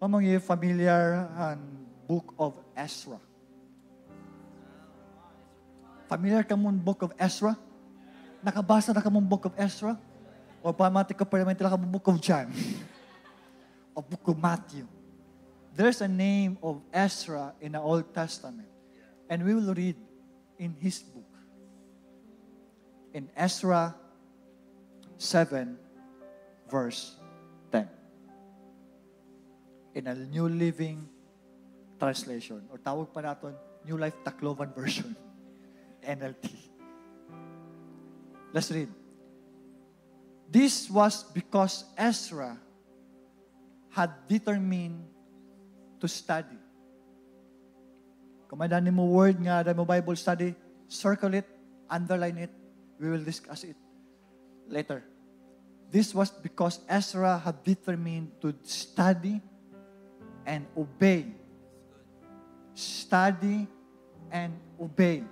Mamang you familiar ang Book of Ezra? Familiar ka mong Book of Ezra? Nakabasa na ka mong Book of Ezra? O pamati ka pa naman ka mong Book of John? O Book of Matthew? There's a name of Ezra in the Old Testament. And we will read in his book. In Ezra 7, verse 10. In a New Living Translation. O tawag pa natin, New Life Tacloban Version. NLT. Let's read. This was because Ezra had determined to study. Kung may dani mo word nga, dani mo Bible study, circle it, underline it. We will discuss it later. This was because Ezra had determined to study and obey. Study and obey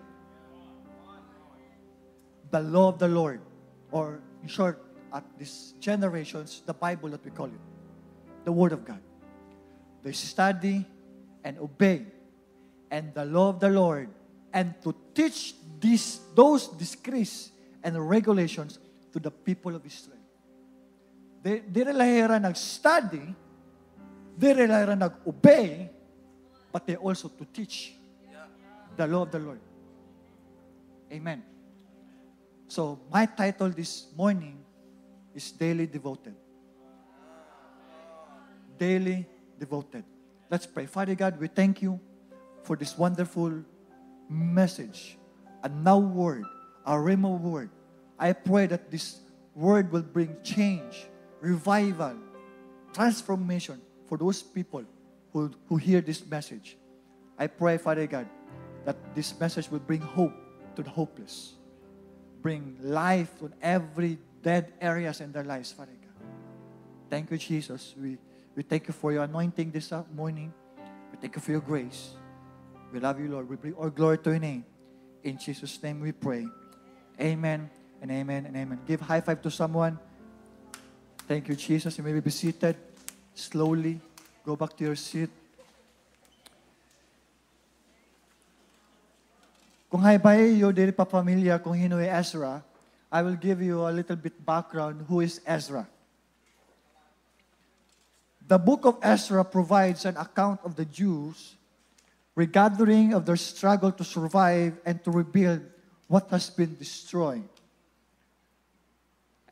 the law of the Lord. Or in short, at these generations, the Bible that we call it. The Word of God. They study and obey and the law of the Lord and to teach those decrees and regulations to the people of Israel. Di rin nag-study, di rin nag-obey, but they also to teach the law of the Lord. Amen. So, my title this morning is Daily Devoted. Daily Devoted. Let's pray. Father God, we thank you for this wonderful message, a now word, a rhema word. I pray that this word will bring change, revival, transformation for those people who hear this message. I pray, Father God, that this message will bring hope to the hopeless. Bring life to every dead areas in their lives, Father God. Thank you, Jesus. We thank you for your anointing this morning. We thank you for your grace. We love you, Lord. We bring all glory to your name. In Jesus' name we pray. Amen and amen and amen. Give high five to someone. Thank you, Jesus. You may be seated. Slowly go back to your seat. Kung haybay yo dili pa familiar kung hino Ezra, I will give you a little bit background who is Ezra. The book of Ezra provides an account of the Jews regathering of their struggle to survive and to rebuild what has been destroyed.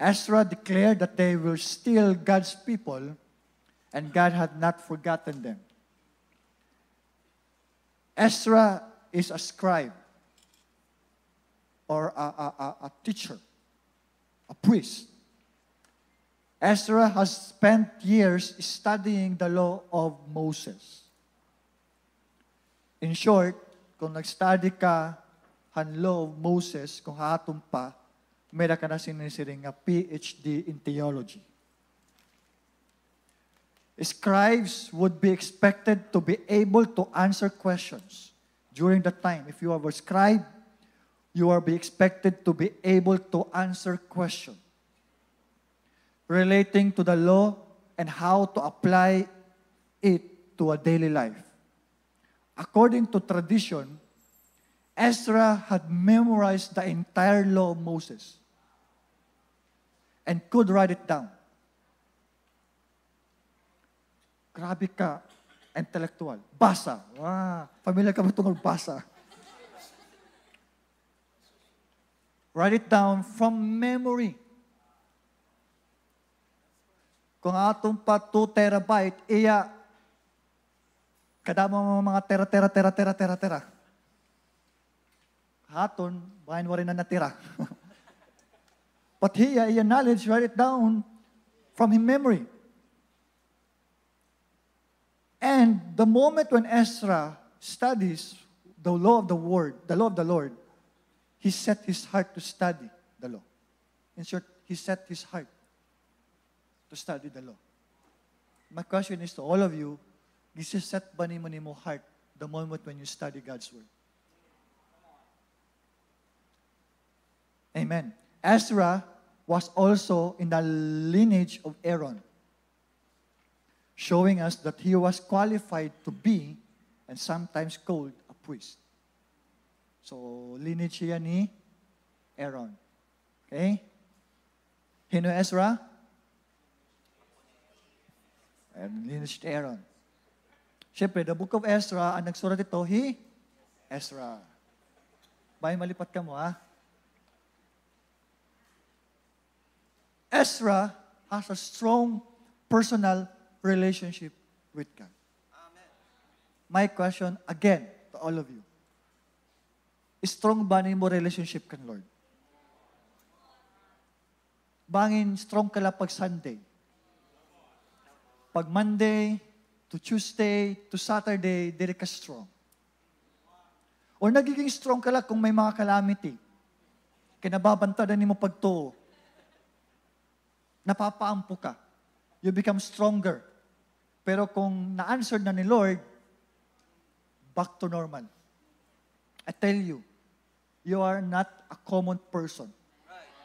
Ezra declared that they were still God's people and God had not forgotten them. Ezra is a scribe or a teacher, a priest. Ezra has spent years studying the law of Moses. In short, kung nag-study ka han law of Moses, kung haatong pa, meron ka na sinisiring nga PhD in theology. Scribes would be expected to be able to answer questions during the time. If you are a scribe, you are be expected to be able to answer questions relating to the law and how to apply it to a daily life. According to tradition, Ezra had memorized the entire law of Moses and could write it down. Grabe ka, intellectual. Basa. Wow. Familiar ka ba itong basa? Write it down from memory. Kung atong pa 2 terabyte, iya, kadama mga tera. Haton, bahin mo rin na natira. But iya knowledge, write it down from his memory. And the moment when Ezra studies the law of the Lord, he set his heart to study the law. In short, he set his heart to study the law. My question is to all of you, set ba ni mo heart the moment when you study God's Word? Amen. Ezra was also in the lineage of Aaron. showing us that he was qualified to be and sometimes called a priest. So, lineage siya ni Aaron. Okay? Hino Ezra? And lineage ni Aaron. Siyempre, the book of Ezra, ang nagsurat ito, Ezra. Bay, malipat ka mo, ha? Ezra has a strong personal relationship with God. Amen. My question, again, to all of you. Strong ba mo relationship kan Lord? Bangin, strong ka lang pag Sunday. Pag Monday, to Tuesday, to Saturday, dili ka strong. O nagiging strong ka lang kung may mga calamity. Kinababantadan ni mo pagtuo. Napapaampo ka. You become stronger. Pero kung na-answer na ni Lord, back to normal. I tell you, you are not a common person.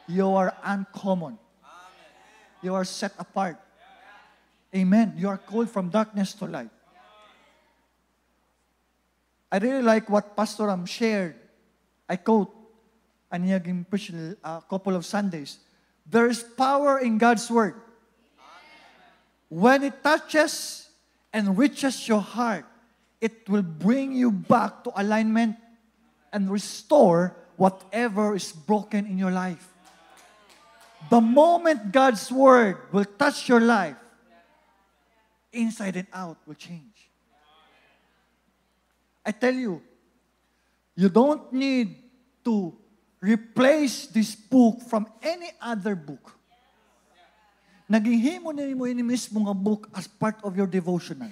You are uncommon. You are set apart. Amen. You are called from darkness to light. I really like what Pastor Ram shared. I quote, and he had preached a couple of Sundays. There is power in God's Word. When it touches and reaches your heart, it will bring you back to alignment and restore whatever is broken in your life. The moment God's Word will touch your life, inside and out will change. I tell you, you don't need to replace this book from any other book. Naghihimo na mo ini mismo nga book as part of your devotional.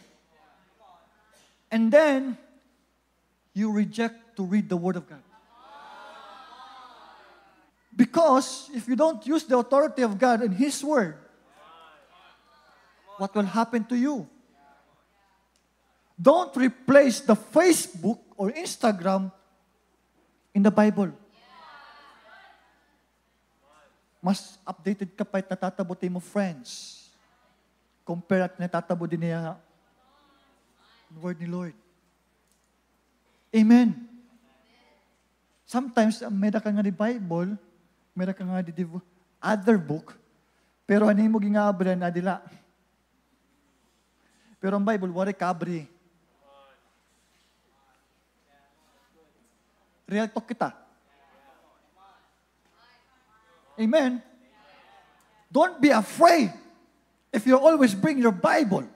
And then, you reject to read the Word of God. Because if you don't use the authority of God and His Word, what will happen to you? Don't replace the Facebook or Instagram in the Bible. Mas updated ka pa at natatabutin mo friends. Compare at natatabo din niya the word ni Lord. Amen. Sometimes, may ka nga di Bible, may ka nga di other book, pero ano mo gingaabra na dila. Pero ang Bible, wari kabri. Real talk kita. Amen. Don't be afraid if you always bring your Bible.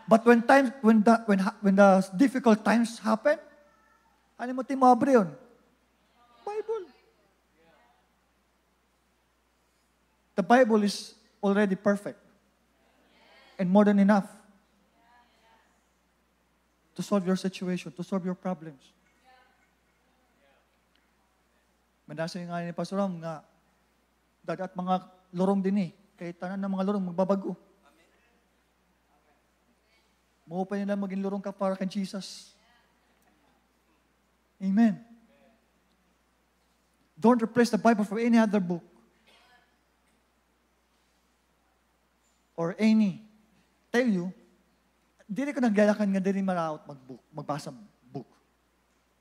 But when the difficult times happen, ano mo timabri yun? Bible. The Bible is already perfect and more than enough to solve your situation, to solve your problems. Manasa yung nga ni Pastor Ram nga dagat mga lorong din kahit tanan ng mga lorong magbabago. Mo pa nila maging lorong ka para kay Jesus. Amen. Don't replace the Bible for any other book. Or any. Tell you, dili ko naglalakan nga dili maraot magbasa book.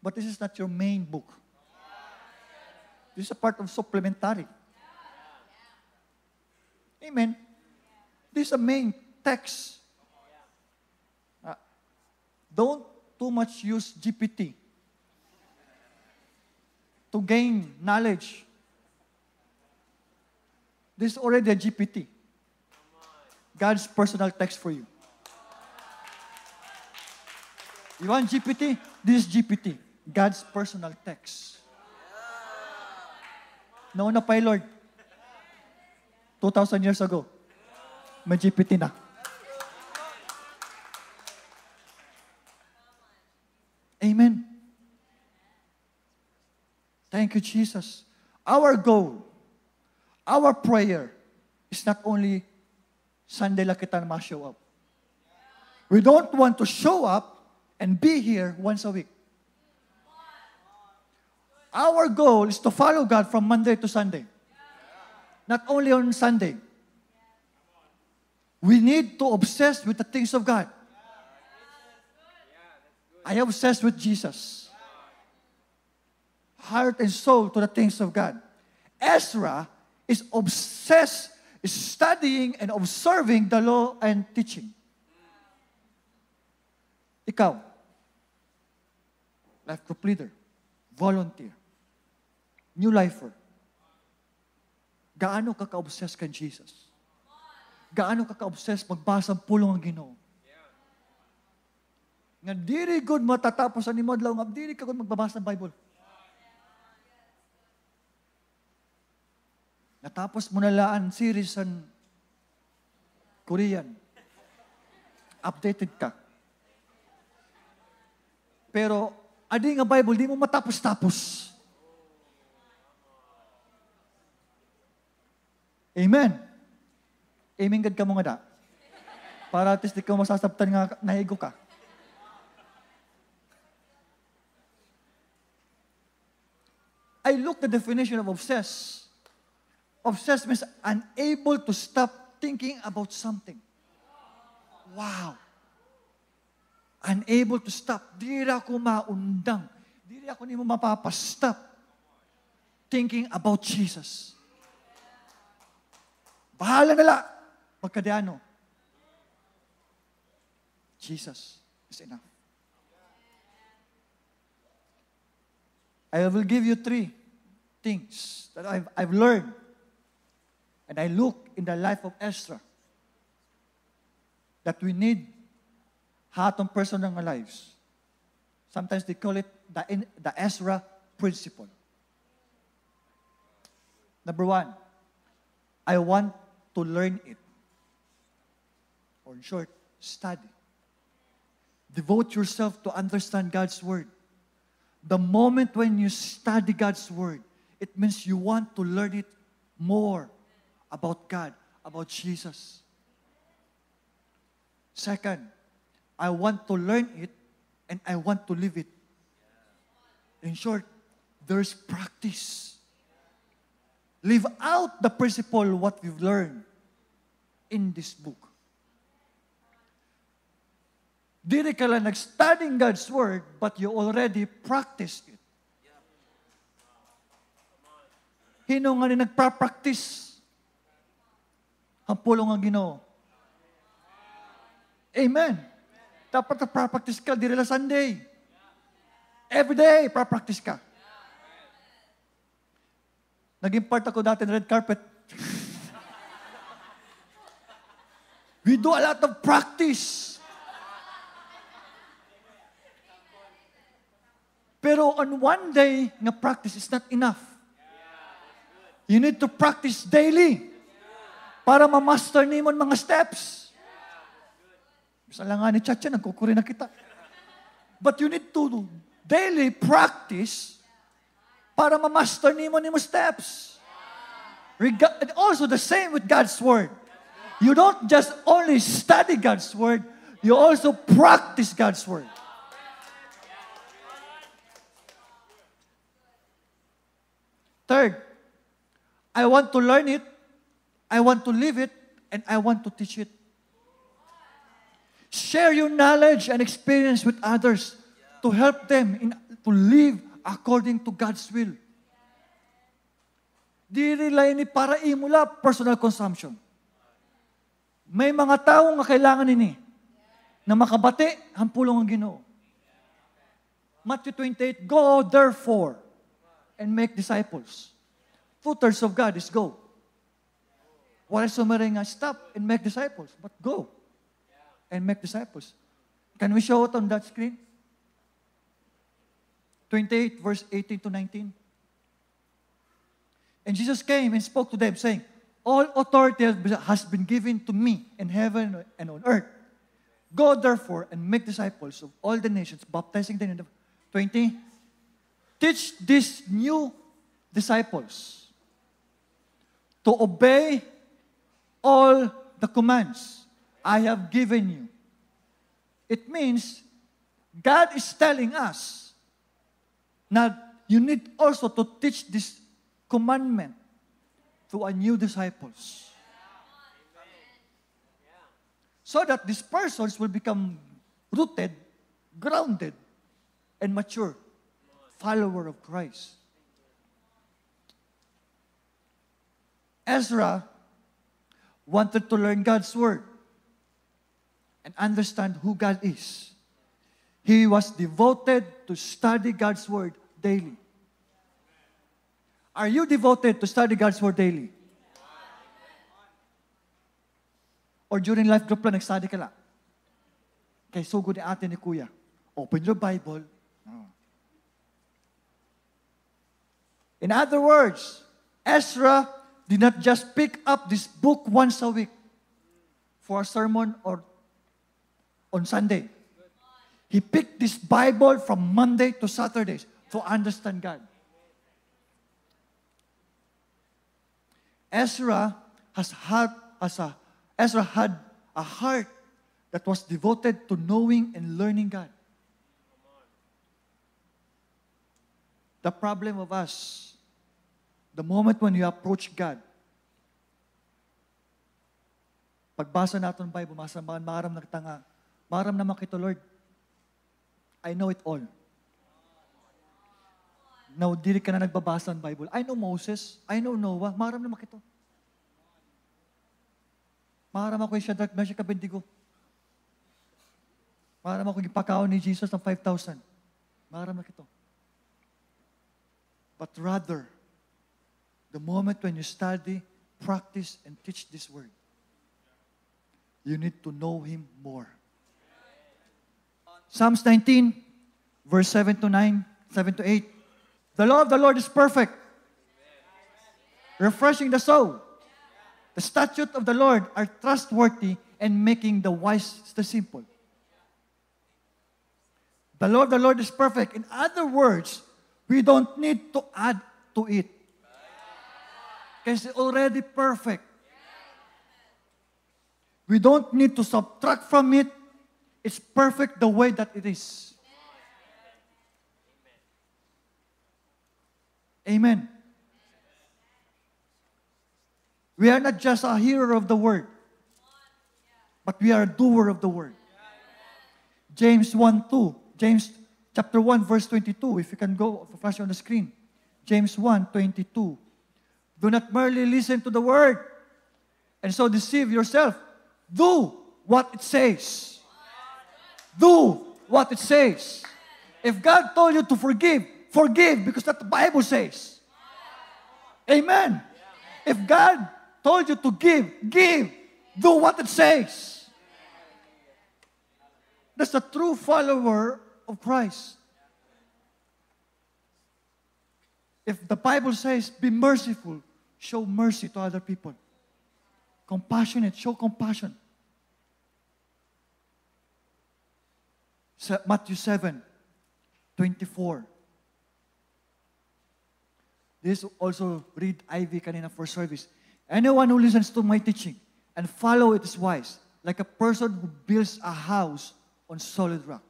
But this is not your main book. This is a part of supplementary. Amen. This is a main text. Don't too much use GPT to gain knowledge. This is already a GPT. God's personal text for you. You want GPT? This is GPT. God's personal text. Nauna pa Lord. 2,000 years ago. May GPT na. Amen. Thank you, Jesus. Our goal, our prayer is not only Sunday lang kita na ma-show up. We don't want to show up and be here once a week. Our goal is to follow God from Monday to Sunday. Not only on Sunday. We need to obsess with the things of God. I am obsessed with Jesus. Heart and soul to the things of God. Ezra is obsessed, is studying and observing the law and teaching. Ikaw, life group leader, volunteer, new lifer, gaano ka ka-obsess kay Jesus? Gaano ka ka-obsess magbasa ang pulong ng Ginoo? Nga diri good matatapos ang imodlaw, nga diri ka good magbabasa ng Bible. Natapos mo na laan series sa Korean. Updated ka. Pero, adi nga Bible, di mo matapos-tapos. Amen. Amen gad ka mo nga da. Para at least di ka masasabtan nga nahigo ka. I look the definition of obsess. Obsessed means unable to stop thinking about something. Wow. Unable to stop. Di ako maundang. Di ako ni mo mapapastop thinking about Jesus. Bahala nila. Pagkadiano. Jesus is enough. I will give you 3 things that I've learned. And I look in the life of Ezra that we need hatong person ng our lives. Sometimes they call it the Ezra principle. Number 1, I want to learn it. Or in short, study. Devote yourself to understand God's Word. The moment when you study God's Word, it means you want to learn it more about God, about Jesus. Second, I want to learn it and I want to live it. In short, there's practice. Live out the principle what we've learned in this book. Dili ka lang nag-studying God's Word, but you already practiced it. Hino nga ni nagpa-practice ang pulong ng Ginoo. Amen. Dapat na-practice ka, di rin Sunday. Every day, practice ka. Naging part ako dati ng red carpet. We do a lot of practice. Pero on one day, nga practice is not enough. You need to practice daily para ma-master ni mo mga steps. Bisa lang nga ni Chacha, nagkukuri na kita. But you need to daily practice para ma-master ni mo steps. And also the same with God's Word. You don't just only study God's Word, you also practice God's Word. Third, I want to learn it, I want to live it, and I want to teach it. Share your knowledge and experience with others to help them to live according to God's will. Di rely ni para imula personal consumption. May mga tao nga kailangan nini na makabati ang pulong ng Ginoo. Matthew 28, go therefore and make disciples. 2/3 of God is go. Wala sumaring nga, stop and make disciples, but go and make disciples. Can we show it on that screen? 28 verse 18 to 19. And Jesus came and spoke to them, saying, all authority has been given to me in heaven and on earth. Go therefore and make disciples of all the nations, baptizing them in the 20. Teach these new disciples to obey all the commands I have given you. It means God is telling us that you need also to teach this commandment to a new disciples. so that these persons will become rooted, grounded, and mature follower of Christ. Ezra wanted to learn God's Word and understand who God is. He was devoted to study God's Word daily. Are you devoted to study God's Word daily? Or during life group lang, nag-study ka lang? Kaya so good ni ate ni kuya. Open your Bible. In other words, Ezra did not just pick up this book once a week for a sermon or on Sunday. He picked this Bible from Monday to Saturdays to understand God. Ezra had a heart that was devoted to knowing and learning God. The problem of us, the moment when you approach God, pagbasa natin ng Bible, maram na tanga, maram naman kito, Lord. I know it all. Now, dili ka na nagbabasa ng Bible. I know Moses. I know Noah. Maram naman kito. Maram ako yung Shadrach, Meshach, Abednego. Maram ako yung pakaon ni Jesus ng 5,000. Maram na kito. But rather, the moment when you study, practice, and teach this Word, you need to know Him more. Psalms 19, verse 7 to 9, 7 to 8. The law of the Lord is perfect, refreshing the soul. The statutes of the Lord are trustworthy and making the wise the simple. The law of the Lord is perfect. In other words, we don't need to add to it. Because it's already perfect. We don't need to subtract from it. It's perfect the way that it is. Amen. We are not just a hearer of the Word, but we are a doer of the Word. James 1:2. James chapter 1, verse 22. If you can go, flash on the screen. James 1:22. Do not merely listen to the Word and so deceive yourself. Do what it says. Do what it says. If God told you to forgive, forgive because that's what the Bible says. Amen. If God told you to give, give. Do what it says. That's a true follower of Christ. If the Bible says, be merciful, show mercy to other people. Compassionate, show compassion. Matthew 7:24. This also read Ivy kanina for service. Anyone who listens to my teaching and follow it is wise, like a person who builds a house on solid rock.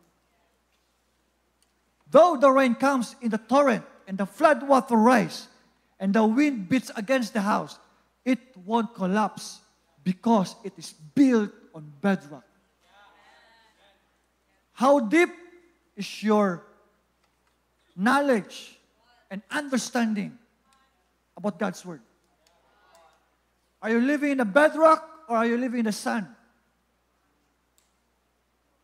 Though the rain comes in the torrent and the flood water rise and the wind beats against the house, it won't collapse because it is built on bedrock. How deep is your knowledge and understanding about God's Word? Are you living in the bedrock or are you living in the sand?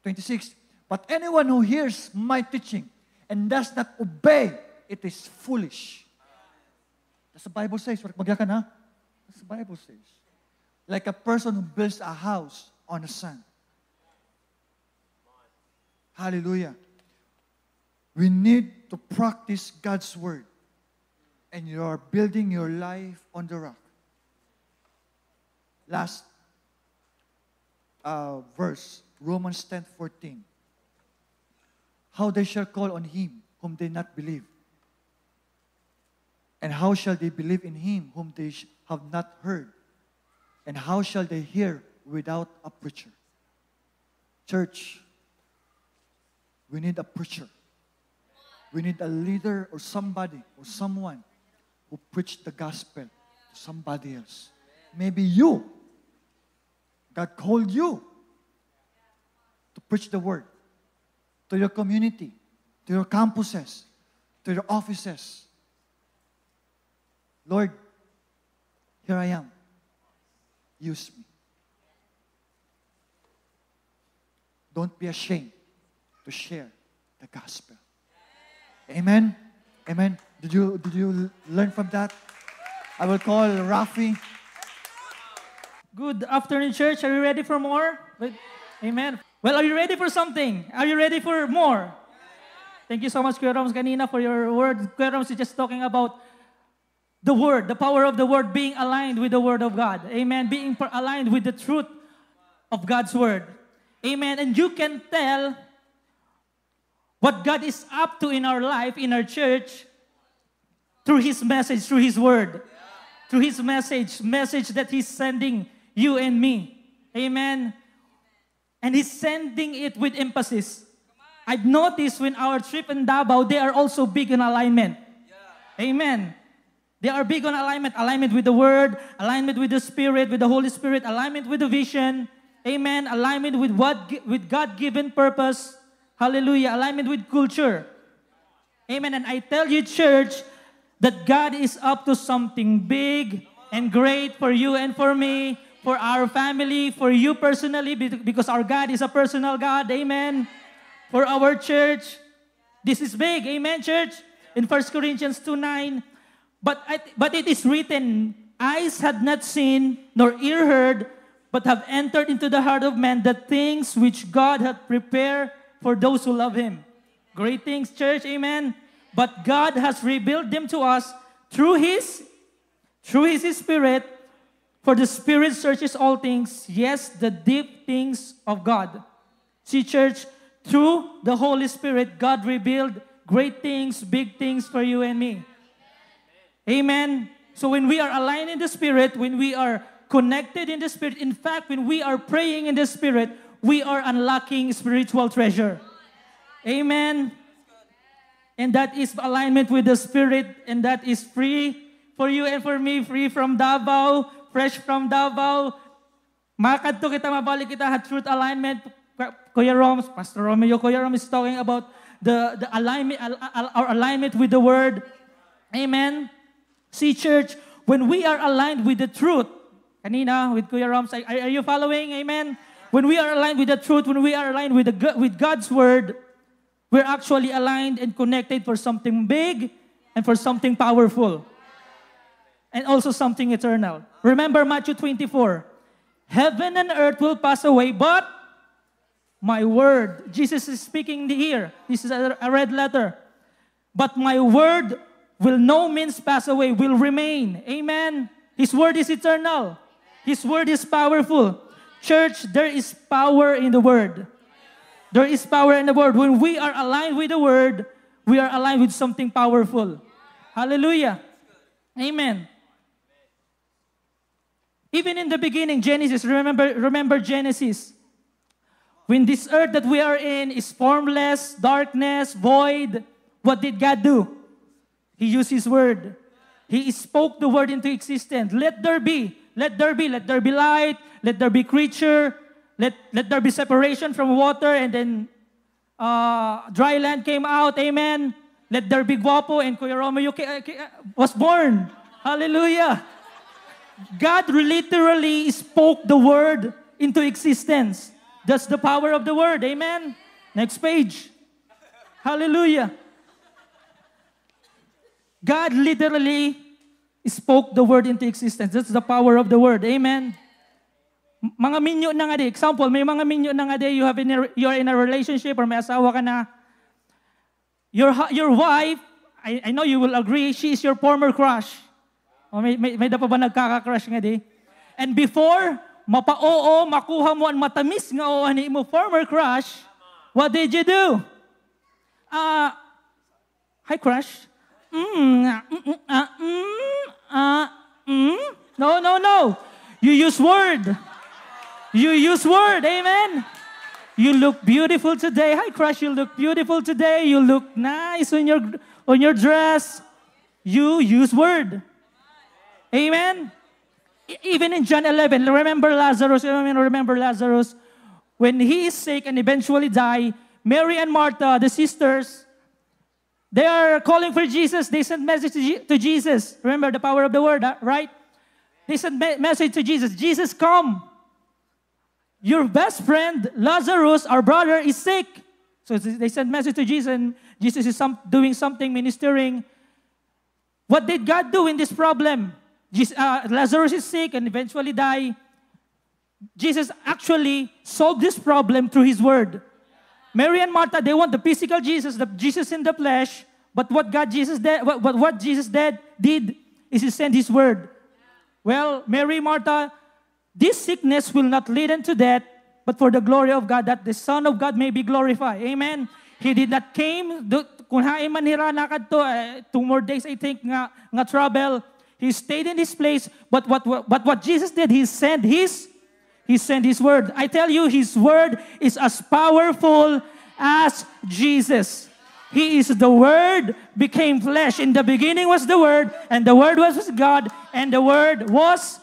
26. But anyone who hears my teaching and does not obey, it is foolish. That's the Bible says. Magyakan ha? That's the Bible says. Like a person who builds a house on the sand. Hallelujah. We need to practice God's Word. And you are building your life on the rock. Last verse, Romans 10:14. How they shall call on Him whom they not believe? And how shall they believe in Him whom they have not heard? And how shall they hear without a preacher? Church, we need a preacher. We need a leader or somebody or someone who preach the gospel to somebody else. Maybe you. God called you preach the word to your community, to your campuses, to your offices. Lord, here I am. Use me. Don't be ashamed to share the gospel. Amen? Amen. Did you learn from that? I will call Rafi. Good afternoon, church. Are you ready for more? Amen. Well, are you ready for something? Are you ready for more? Thank you so much, Kuya Rams, kanina for your word. Kuya Rams is just talking about the word, the power of the word being aligned with the word of God. Amen. Being aligned with the truth of God's word. Amen. And you can tell what God is up to in our life, in our church, through His message, through His word. Through His message that He's sending you and me. Amen. And He's sending it with emphasis. I've noticed when our trip in Davao, they are also big in alignment. Amen. They are big on alignment. Alignment with the Word, alignment with the Spirit, with the Holy Spirit, alignment with the vision. Amen. Alignment with God-given purpose. Hallelujah. Alignment with culture. Amen. And I tell you, church, that God is up to something big and great for you and for me, for our family, for you personally, because our God is a personal God. Amen. For our church, this is big. Amen, church. In 1 Corinthians 2:9, but it is written, eyes had not seen, nor ear heard, but have entered into the heart of man the things which God hath prepared for those who love Him. Great things, church. Amen. But God has revealed them to us through His Spirit, for the Spirit searches all things, yes, the deep things of God. See, church, through the Holy Spirit, God revealed great things, big things for you and me. Amen. So when we are aligned in the Spirit, when we are connected in the Spirit, in fact, when we are praying in the Spirit, we are unlocking spiritual treasure. Amen. And that is alignment with the Spirit, and that is free for you and for me, free from Davao, fresh from Davao. Makadto kita, mabalik kita, truth alignment. Kuya Roms, Pastor Romeo, Kuya Roms is talking about the alignment, our alignment with the Word. Amen. See, church, when we are aligned with the truth, kanina, with Kuya Roms, are you following? Amen. When we are aligned with the truth, when we are aligned with God's Word, we're actually aligned and connected for something big and for something powerful. And also something eternal. Remember Matthew 24. Heaven and earth will pass away, but my word, Jesus is speaking here. This is a red letter. But my word will no means pass away, will remain. Amen. His word is eternal. His word is powerful. Church, there is power in the word. There is power in the Word. When we are aligned with the Word, we are aligned with something powerful. Hallelujah. Amen. Even in the beginning, Genesis, remember Genesis. When this earth that we are in is formless, darkness, void, what did God do? He used His Word. He spoke the Word into existence. Let there be. Let there be. Let there be light. Let there be creature. Let there be separation from water, and then dry land came out. Amen. Let there be Guapo, and Kuya Romeo was born. Hallelujah. God literally spoke the word into existence. That's the power of the word. Amen. Next page. Hallelujah. God literally spoke the word into existence. That's the power of the word. Amen. Mga minyo na nga di. Example, may mga minyo na nga di, you are in a relationship or may asawa ka na. Your wife, I know you will agree, she is your former crush. O may da pa ba nagkaka-crush nga di? And before, mapa-oo, makuha mo ang matamis nga o ani mo former crush, what did you do? Hi crush. No. You use word. You use word, amen. You look beautiful today. Hi, crush, you look beautiful today. You look nice on your dress. You use word. Amen. Even in John 11, remember Lazarus? when he is sick and eventually die, Mary and Martha, the sisters, they are calling for Jesus. They sent message to Jesus. Remember the power of the word, right? They sent message to Jesus. Jesus, come. Your best friend, Lazarus, our brother, is sick. So they sent message to Jesus, and Jesus is doing something, ministering. What did God do in this problem? Lazarus is sick and eventually die. Jesus actually solved this problem through His word. Mary and Martha, they want the physical Jesus, the Jesus in the flesh. But what Jesus did is He sent His word. Well, Mary, Martha, this sickness will not lead into death, but for the glory of God, that the Son of God may be glorified. Amen. He did not came, kung hain man hiranakad to, 2 more days, I think, nga travel. He stayed in this place, but what Jesus did, He sent His word. I tell you, His word is as powerful as Jesus. He is the Word became flesh. In the beginning was the Word, and the Word was with God, and the Word was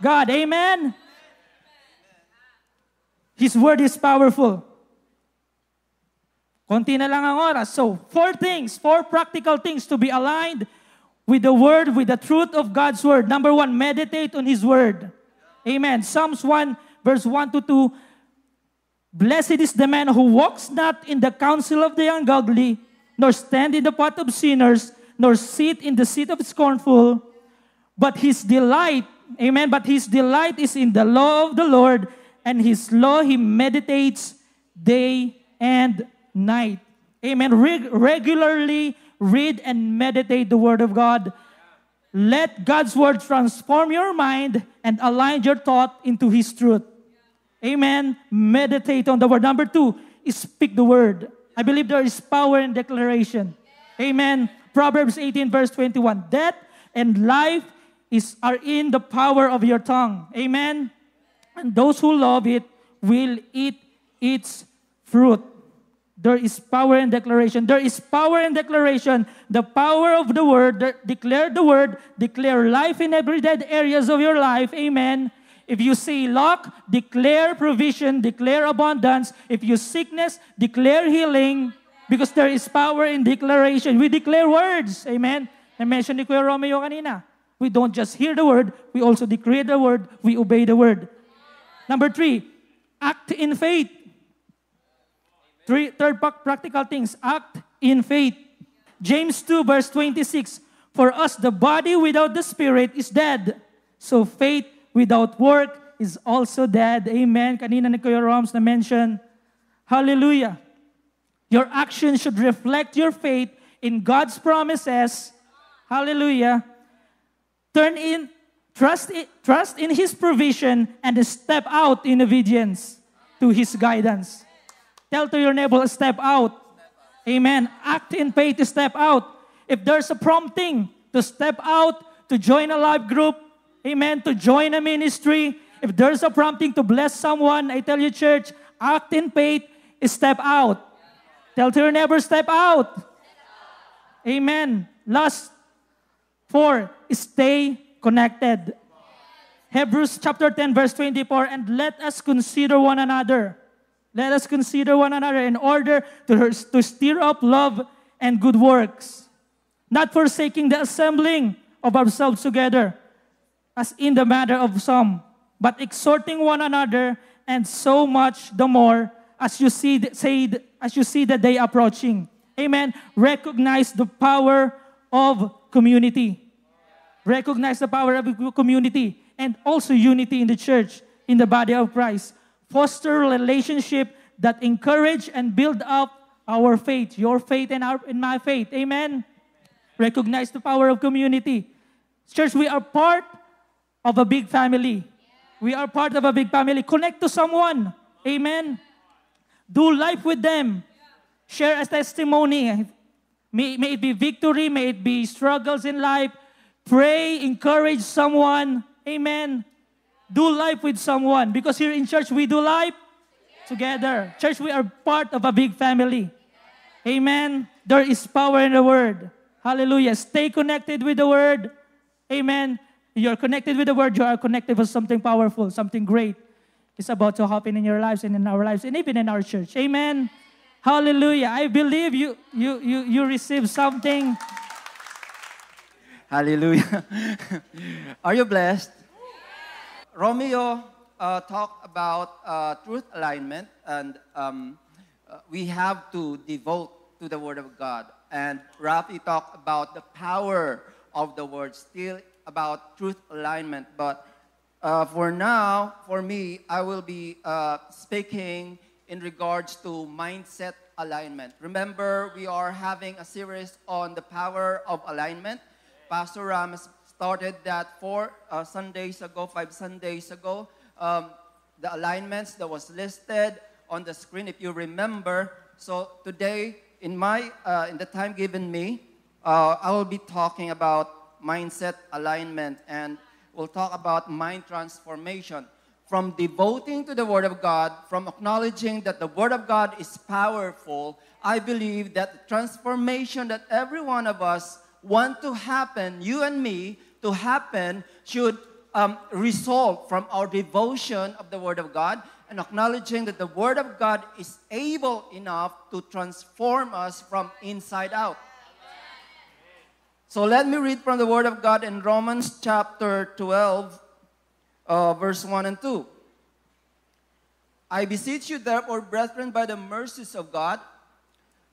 God. Amen? His word is powerful. Konti na lang ang oras. So, 4 practical things to be aligned with the word, with the truth of God's word. Number 1, meditate on His word. Amen. Psalms 1, verse 1 to 2. Blessed is the man who walks not in the counsel of the ungodly, nor stand in the path of sinners, nor sit in the seat of scornful, but his delight, amen, but his delight is in the law of the Lord, and His law He meditates day and night. Amen. Regularly read and meditate the Word of God. Let God's Word transform your mind and align your thought into His truth. Amen. Meditate on the Word. Number 2 is speak the Word. I believe there is power in declaration. Amen. Proverbs 18 verse 21. Death and life are in the power of your tongue. Amen. And those who love it will eat its fruit. There is power in declaration. There is power in declaration. The power of the word. Declare the word. Declare life in every dead areas of your life. Amen. If you see lack, declare provision, declare abundance. If you sickness, declare healing. Because there is power in declaration. We declare words. Amen. Na-mention ni Kuya Romeo kanina. We don't just hear the word, we also declare the word, we obey the word. Number 3, act in faith. Third practical things, act in faith. James 2 verse 26, for us the body without the spirit is dead. So faith without work is also dead. Amen. Kanina ni Kuya Roms na mention. Hallelujah. Your actions should reflect your faith in God's promises. Hallelujah. Trust in His provision and step out in obedience to His guidance. Tell to your neighbor, step out. Amen. Act in faith to step out. If there's a prompting to step out, to join a life group, amen, to join a ministry, if there's a prompting to bless someone, I tell you, church, act in faith, step out. Tell to your neighbor, step out. Amen. Last 4, stay connected. Hebrews chapter 10 verse 24, and let us consider one another. Let us consider one another in order to stir up love and good works, not forsaking the assembling of ourselves together, as in the manner of some, but exhorting one another, and so much the more as you see the day approaching. Amen. Recognize the power of community. Recognize the power of community and also unity in the church, in the body of Christ. Foster relationship that encourage and build up our faith, your faith and my faith. Amen. Recognize the power of community. Church, we are part of a big family. We are part of a big family. Connect to someone. Amen. Do life with them. Share a testimony. May it be victory, may it be struggles in life. Pray, encourage someone. Amen. Do life with someone. Because here in church, we do life together. Church, we are part of a big family. Amen. There is power in the Word. Hallelujah. Stay connected with the Word. Amen. You're connected with the Word. You are connected with something powerful, something great. is about to happen in your lives and in our lives and even in our church. Amen. Hallelujah. I believe you receive something. Hallelujah. Are you blessed? Romeo talked about truth alignment, and we have to devote to the Word of God. And Rafi talked about the power of the Word, still about truth alignment. But for now, for me, I will be speaking in regards to mindset alignment. Remember, we are having a series on the power of alignment. Pastor Ram started that 5 Sundays ago. The alignments that was listed on the screen, if you remember. So today, in the time given me, I will be talking about mindset alignment, and we'll talk about mind transformation. From devoting to the Word of God, from acknowledging that the Word of God is powerful, I believe that the transformation that every one of us want to happen, you and me, to happen, should result from our devotion of the Word of God and acknowledging that the Word of God is able enough to transform us from inside out. So let me read from the Word of God in Romans chapter 12, verse 1 and 2. I beseech you therefore, brethren, by the mercies of God,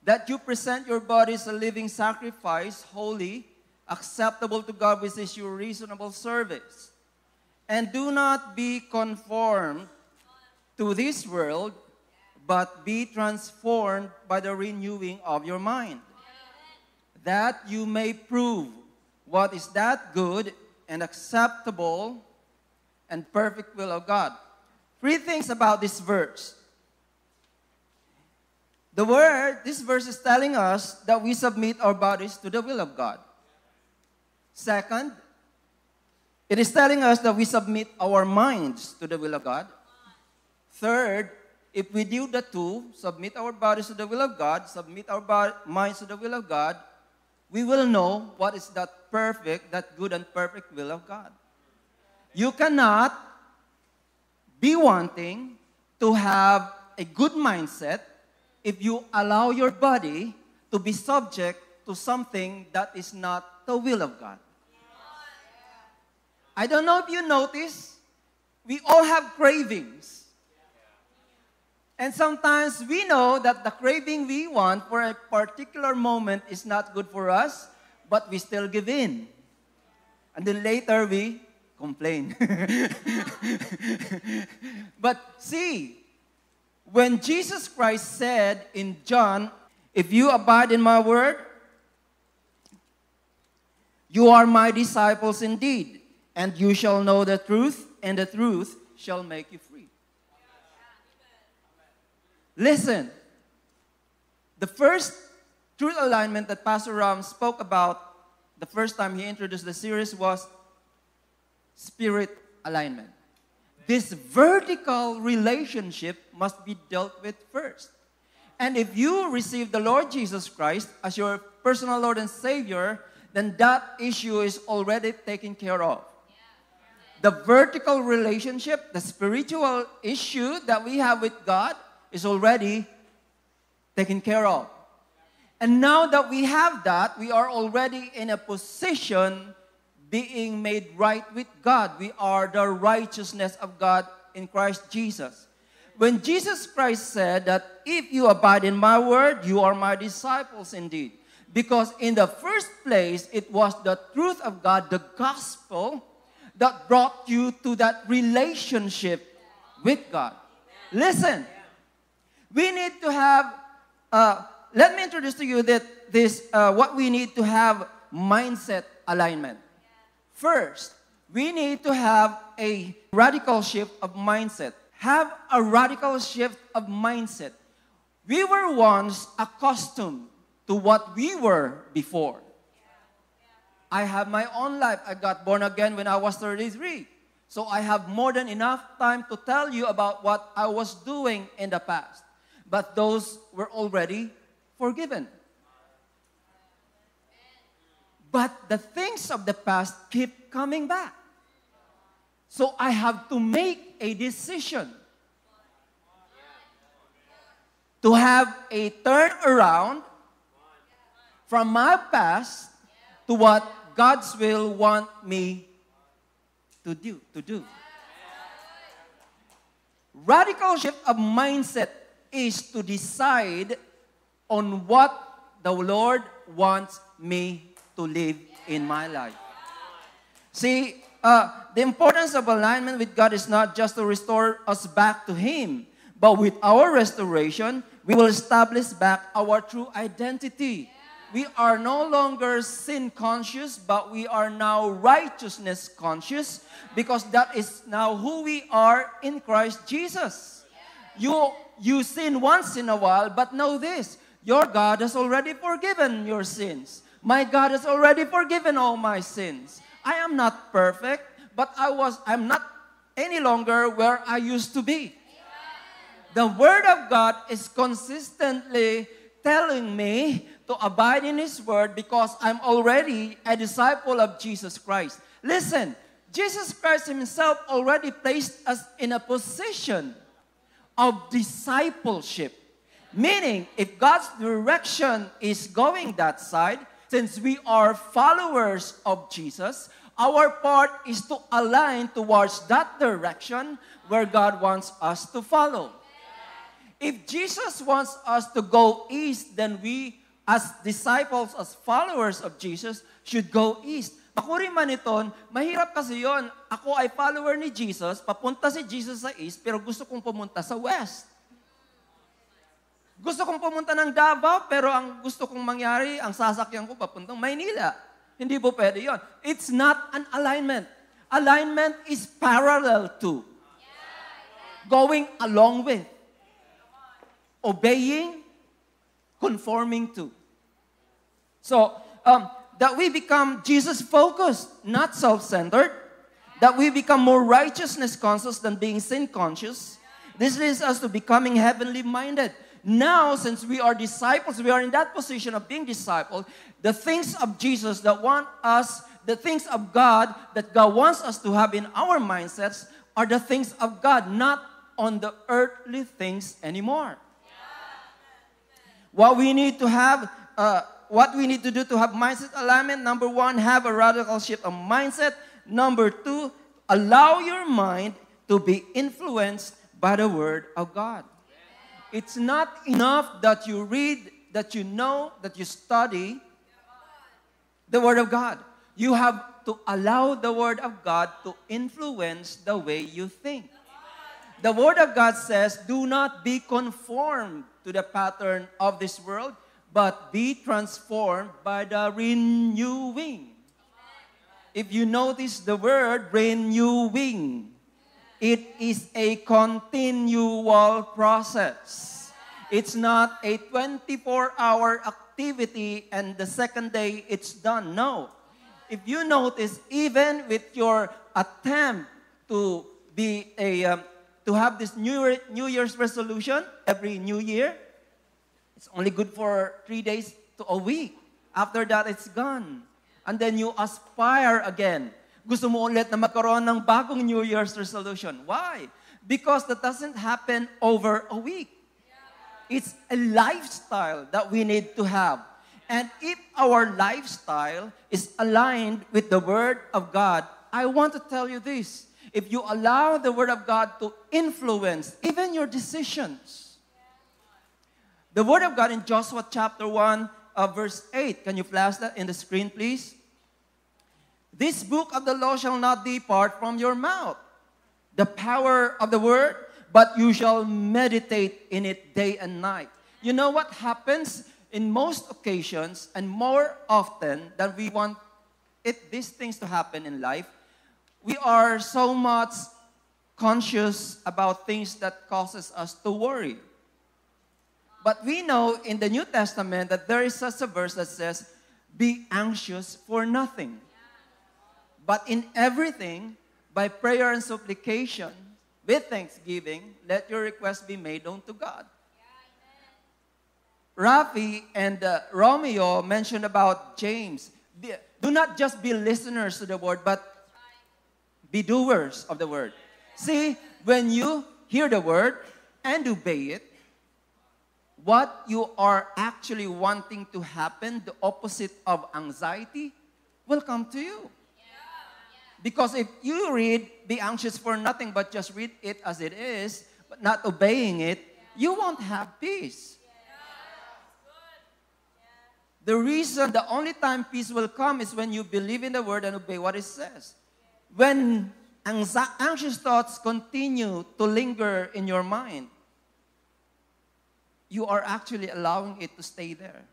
that you present your bodies a living sacrifice, holy, acceptable to God, which is your reasonable service. And do not be conformed to this world, but be transformed by the renewing of your mind, that you may prove what is that good and acceptable and perfect will of God. 3 things about this verse. This verse is telling us that we submit our bodies to the will of God. Second, it is telling us that we submit our minds to the will of God. Third, if we do the two, submit our bodies to the will of God, submit our minds to the will of God, we will know what is that good and perfect will of God. You cannot be wanting to have a good mindset if you allow your body to be subject to something that is not the will of God. I don't know if you notice, we all have cravings. And sometimes we know that the craving we want for a particular moment is not good for us, but we still give in. And then later we complain. But see, when Jesus Christ said in John, if you abide in my word, you are my disciples indeed, and you shall know the truth, and the truth shall make you free. Listen, the first truth alignment that Pastor Ram spoke about the first time he introduced the series was spirit alignment. This vertical relationship must be dealt with first. And if you receive the Lord Jesus Christ as your personal Lord and Savior, then that issue is already taken care of. The vertical relationship, the spiritual issue that we have with God is already taken care of. And now that we have that, we are already in a position being made right with God. We are the righteousness of God in Christ Jesus. When Jesus Christ said that if you abide in my word, you are my disciples indeed. Because in the first place, it was the truth of God, the gospel, that brought you to that relationship with God. Listen, we need to have, let me introduce to you what we need to have mindset alignment. First, we need to have a radical shift of mindset. Have a radical shift of mindset. We were once accustomed to what we were before. I have my own life. I got born again when I was 33. So I have more than enough time to tell you about what I was doing in the past. But those were already forgiven. But the things of the past keep coming back. So I have to make a decision. to have a turnaround from my past to what God's will want me to do. Radical shift of mindset is to decide on what the Lord wants me to live in my life. See, the importance of alignment with God is not just to restore us back to Him, but with our restoration, we will establish back our true identity. We are no longer sin conscious, but we are now righteousness conscious, because that is now who we are in Christ Jesus. You sin once in a while, but know this, your God has already forgiven your sins. My God has already forgiven all my sins. I am not perfect, but I'm not any longer where I used to be. The Word of God is consistently telling me to abide in His Word because I'm already a disciple of Jesus Christ. Listen, Jesus Christ Himself already placed us in a position of discipleship. Meaning, if God's direction is going that side, since we are followers of Jesus, our part is to align towards that direction where God wants us to follow. If Jesus wants us to go east, then we, as disciples, as followers of Jesus, should go east. Pakuri man iton, mahirap kasi yon. Ako ay follower ni Jesus, papunta si Jesus sa east, pero gusto kong pumunta sa west. Gusto kong pumunta ng Davao, pero ang gusto kong mangyari, ang sasakyan ko papuntang Maynila. Hindi po pwede yon. It's not an alignment. Alignment is parallel to, going along with, obeying, conforming to. So, that we become Jesus-focused, not self-centered. That we become more righteousness-conscious than being sin-conscious. This leads us to becoming heavenly-minded. Now, since we are disciples, we are in that position of being disciples, the things of Jesus that want us, the things of God that God wants us to have in our mindsets are the things of God, not on the earthly things anymore. What we need to have, what we need to do to have mindset alignment, number one, have a radical shift of mindset. Number two, allow your mind to be influenced by the Word of God. It's not enough that you read, that you know, that you study the Word of God. You have to allow the Word of God to influence the way you think. The Word of God says, do not be conformed to the pattern of this world, but be transformed by the renewing. If you notice the word renewing, it is a continual process. It's not a 24-hour activity and the second day it's done. No. If you notice, even with your attempt to be to have this New Year's resolution every New Year, it's only good for 3 days to a week. After that, it's gone. And then you aspire again. Gusto mo ulit na magkaroon ng bagong New Year's resolution. Why? Because that doesn't happen over a week. It's a lifestyle that we need to have. And if our lifestyle is aligned with the Word of God, I want to tell you this. If you allow the Word of God to influence even your decisions, the Word of God in Joshua chapter 1, verse 8. Can you flash that in the screen, please? This book of the law shall not depart from your mouth, the power of the Word, but you shall meditate in it day and night. You know what happens in most occasions and more often than we want these things to happen in life? We are so much conscious about things that causes us to worry. But we know in the New Testament that there is such a verse that says, be anxious for nothing. But in everything, by prayer and supplication, with thanksgiving, let your requests be made known to God. Rafi and Romeo mentioned about James. Do not just be listeners to the word, but be doers of the word. See, when you hear the word and obey it, what you are actually wanting to happen, the opposite of anxiety, will come to you. Because if you read, be anxious for nothing, but just read it as it is, but not obeying it, you won't have peace. The reason, the only time peace will come is when you believe in the word and obey what it says. When anxious thoughts continue to linger in your mind, you are actually allowing it to stay there.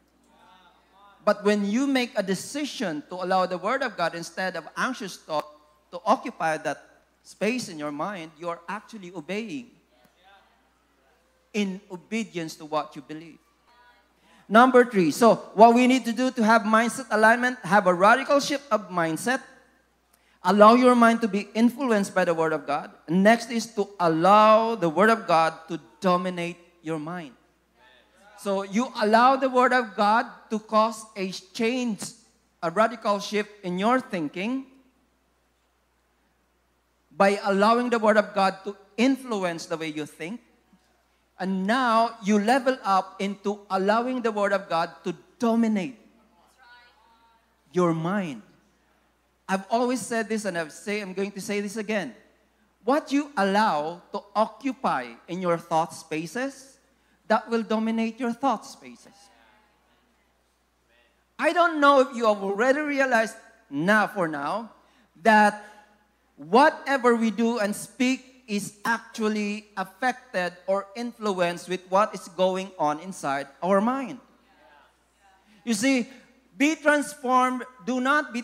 But when you make a decision to allow the word of God instead of anxious thought to occupy that space in your mind, you are actually obeying in obedience to what you believe. Number 3, so what we need to do to have mindset alignment, have a radical shift of mindset. Allow your mind to be influenced by the Word of God. Next is to allow the Word of God to dominate your mind. So you allow the Word of God to cause a change, a radical shift in your thinking by allowing the Word of God to influence the way you think. And now you level up into allowing the Word of God to dominate your mind. I've always said this, and I'm going to say this again. What you allow to occupy in your thought spaces, that will dominate your thought spaces. I don't know if you have already realized for now that whatever we do and speak is actually affected or influenced with what is going on inside our mind. You see, be transformed, do not be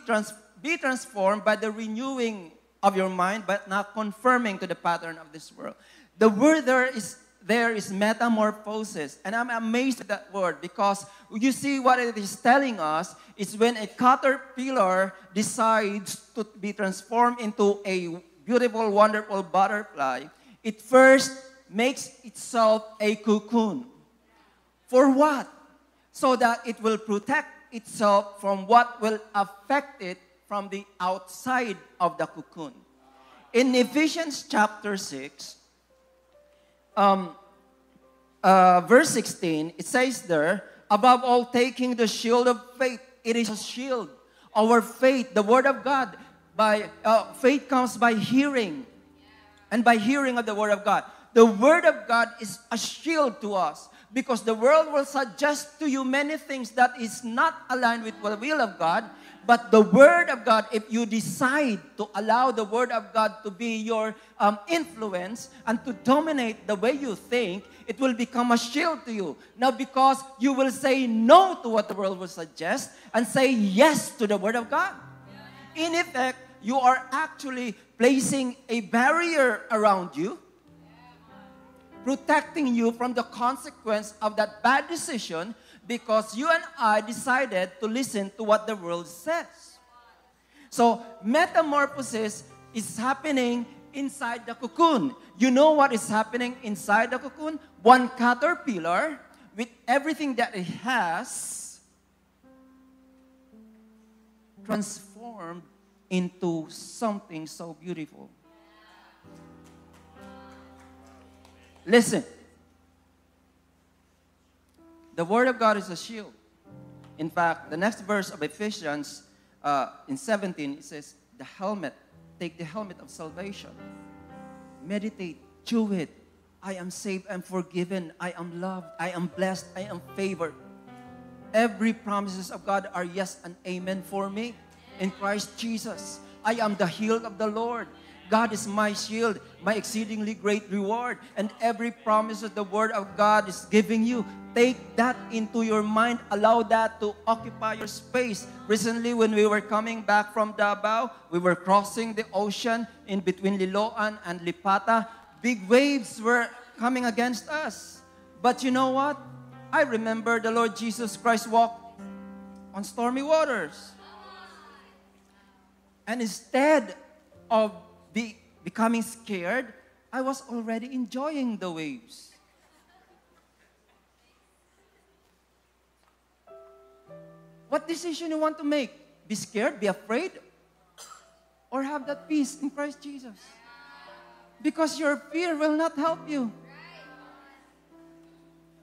transformed by the renewing of your mind, but not conforming to the pattern of this world. The word there is metamorphosis. And I'm amazed at that word because you see what it is telling us is when a caterpillar decides to be transformed into a beautiful, wonderful butterfly, it first makes itself a cocoon. For what? So that it will protect itself from what will affect it from the outside of the cocoon. In Ephesians chapter 6, verse 16, it says there, above all, taking the shield of faith. It is a shield. Our faith, the Word of God. Faith comes by hearing, and by hearing of the Word of God. The Word of God is a shield to us because the world will suggest to you many things that is not aligned with the will of God. But the Word of God, if you decide to allow the Word of God to be your influence and to dominate the way you think, it will become a shield to you. Now, because you will say no to what the world will suggest and say yes to the Word of God. In effect, you are actually placing a barrier around you, protecting you from the consequence of that bad decision because you and I decided to listen to what the world says. So, metamorphosis is happening inside the cocoon. You know what is happening inside the cocoon? One caterpillar, with everything that it has, transformed into something so beautiful. Listen. The Word of God is a shield. In fact, the next verse of Ephesians in 17, it says, the helmet, take the helmet of salvation. Meditate, chew it. I am saved, I am forgiven, I am loved, I am blessed, I am favored. Every promises of God are yes and amen for me. In Christ Jesus, I am the healed of the Lord. God is my shield, my exceedingly great reward. And every promise that the Word of God is giving you, take that into your mind. Allow that to occupy your space. Recently, when we were coming back from Davao, we were crossing the ocean in between Liloan and Lipata. Big waves were coming against us. But you know what? I remember the Lord Jesus Christ walked on stormy waters. And instead of becoming scared, I was already enjoying the waves. What decision you want to make? Be scared, be afraid, or have that peace in Christ Jesus? Because your fear will not help you.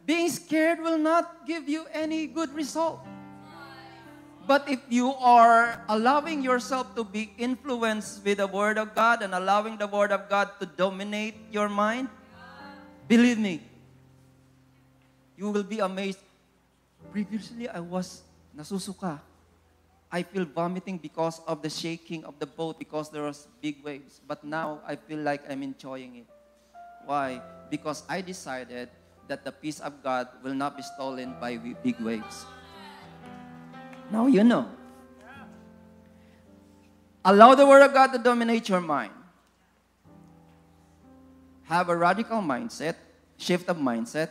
Being scared will not give you any good result. But if you are allowing yourself to be influenced with the Word of God and allowing the Word of God to dominate your mind, believe me, you will be amazed. Previously, I was nasusuka. I feel vomiting because of the shaking of the boat because there was big waves. But now, I feel like I'm enjoying it. Why? Because I decided that the peace of God will not be stolen by big waves. Now you know. Allow the Word of God to dominate your mind. Have a radical mindset, shift of mindset.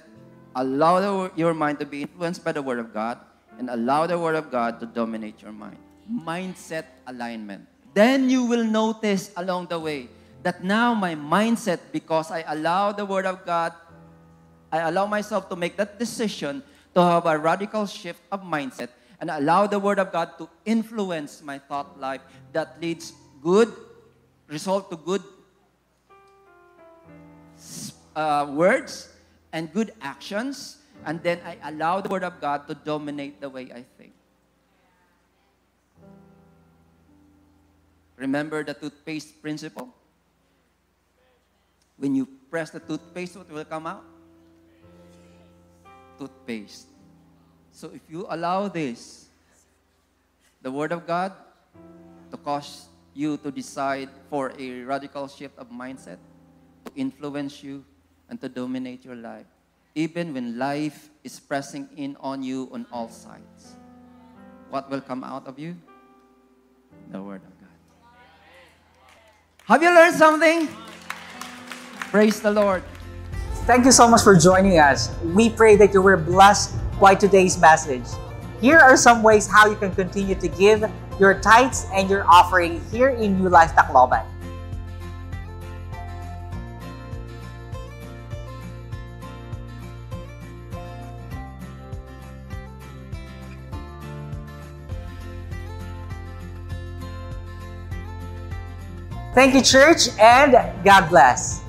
Allow your mind to be influenced by the Word of God, and allow the Word of God to dominate your mind. Mindset alignment. Then you will notice along the way that now my mindset, because I allow the Word of God, I allow myself to make that decision to have a radical shift of mindset and allow the Word of God to influence my thought life that leads good result to good words and good actions, and then I allow the Word of God to dominate the way I think. Remember the toothpaste principle? When you press the toothpaste, what will come out? Toothpaste. So if you allow this, the Word of God, to cause you to decide for a radical shift of mindset, to influence you, and to dominate your life, even when life is pressing in on you on all sides, what will come out of you? The Word of God. Have you learned something? Praise the Lord. Thank you so much for joining us. We pray that you were blessed by today's message. Here are some ways how you can continue to give your tithes and your offering here in New Life Tacloban. Thank you, church, and God bless.